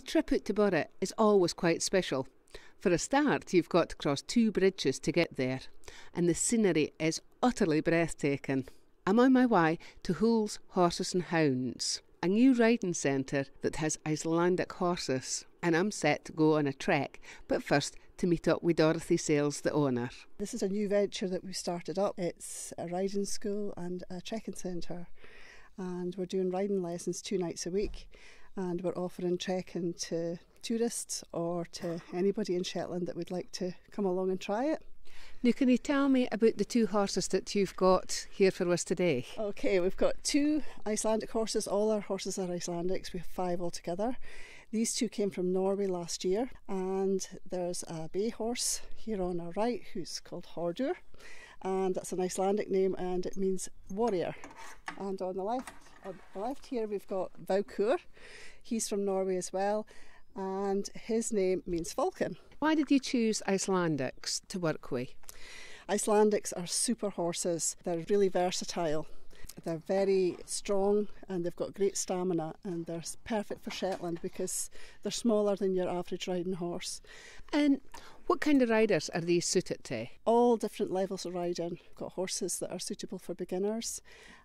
trip out to Burra is always quite special. For a start, you've got to cross 2 bridges to get there, and the scenery is utterly breathtaking. I'm on my way to Houlls, Horses and Hounds, a new riding centre that has Icelandic horses, and I'm set to go on a trek, but first to meet up with Dorothy Sales, the owner. This is a new venture that we've started up. It's a riding school and a trekking centre, and we're doing riding lessons 2 nights a week, and we're offering trekking to tourists or to anybody in Shetland that would like to come along and try it. Now, can you tell me about the 2 horses that you've got here for us today? Okay, we've got 2 Icelandic horses. All our horses are Icelandics. We have 5 altogether. These 2 came from Norway last year, and there's a bay horse here on our right who's called Hordur, and that's an Icelandic name and it means warrior. And on the left here we've got Vaukur. He's from Norway as well, and his name means falcon. Why did you choose Icelandics to work with? Icelandics are super horses. They're really versatile. They're very strong and they've got great stamina, and they're perfect for Shetland because they're smaller than your average riding horse. And what kind of riders are these suited to? All different levels of riding. We've got horses that are suitable for beginners,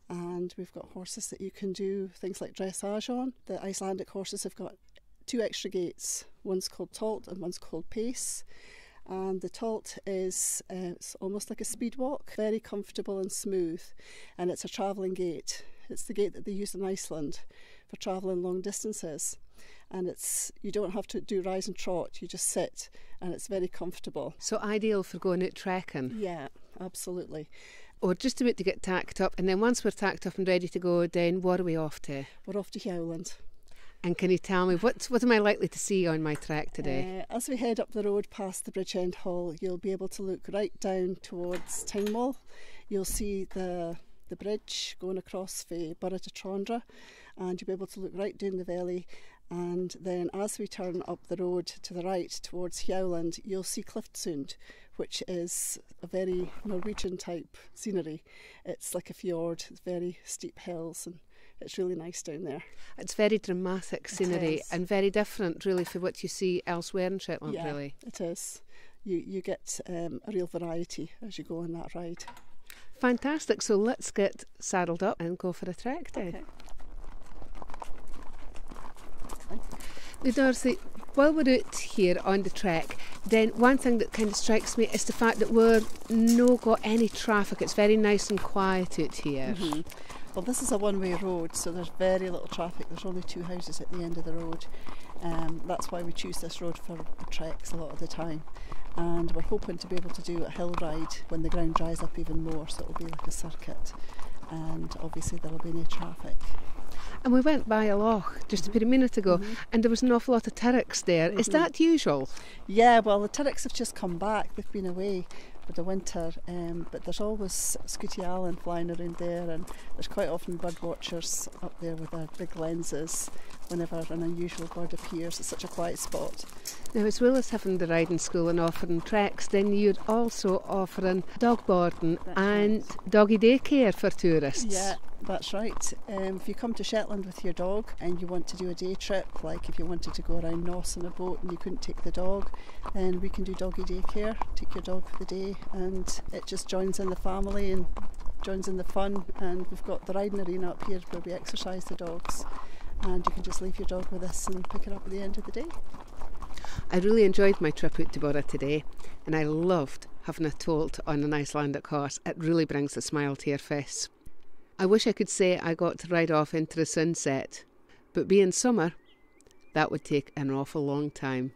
and we've got horses that you can do things like dressage on. The Icelandic horses have got 2 extra gaits. One's called Tolt and one's called Pace. And the Tolt is it's almost like a speed walk, very comfortable and smooth, and it's a travelling gait. It's the gait that they use in Iceland for travelling long distances, and you don't have to do rise and trot, you just sit, and it's very comfortable. So ideal for going out trekking? Yeah, absolutely. Or just about to get tacked up, and then once we're tacked up and ready to go, then what are we off to? We're off to Helen. And can you tell me, what am I likely to see on my trek today? As we head up the road past the Bridgend Hall, you'll be able to look right down towards Tingwall. You'll see the bridge going across from Burra to Trondra, and you'll be able to look right down the valley. And then as we turn up the road to the right towards Howland, you'll see Cliftsund, which is a very Norwegian type scenery. It's like a fjord, it's very steep hills, and it's really nice down there. It's very dramatic scenery and very different really for what you see elsewhere in Shetland, yeah, really. It is. You get a real variety as you go on that ride. Fantastic, so let's get saddled up and go for a trek then. Okay. Now Dorothy, while we're out here on the trek, then one thing that kind of strikes me is the fact that we're no got any traffic. It's very nice and quiet out here. Mm-hmm. Well, this is a one-way road, so there's very little traffic. There's only 2 houses at the end of the road. That's why we choose this road for treks a lot of the time. And we're hoping to be able to do a hill ride when the ground dries up even more, so it'll be like a circuit. And obviously there'll be no traffic. And we went by a loch just about a minute ago, and there was an awful lot of turricks there. Is that usual? Yeah, well, the turricks have just come back. They've been away for the winter, but there's always Scooty Allen flying around there, and there's quite often bird watchers up there with their big lenses whenever an unusual bird appears. It's such a quiet spot. Now, as well as having the riding school and offering treks, then you're also offering dog boarding and doggy daycare for tourists. Yeah, that's right. If you come to Shetland with your dog and you want to do a day trip, like if you wanted to go around Noss in a boat and you couldn't take the dog, then we can do doggy daycare. Take your dog for the day, and it just joins in the family and joins in the fun. And we've got the riding arena up here where we exercise the dogs, and you can just leave your dog with us and pick it up at the end of the day. I really enjoyed my trip out to Burra today, and I loved having a Tolt on an Icelandic horse. It really brings a smile to your face. I wish I could say I got to ride off into the sunset, but being summer, that would take an awful long time.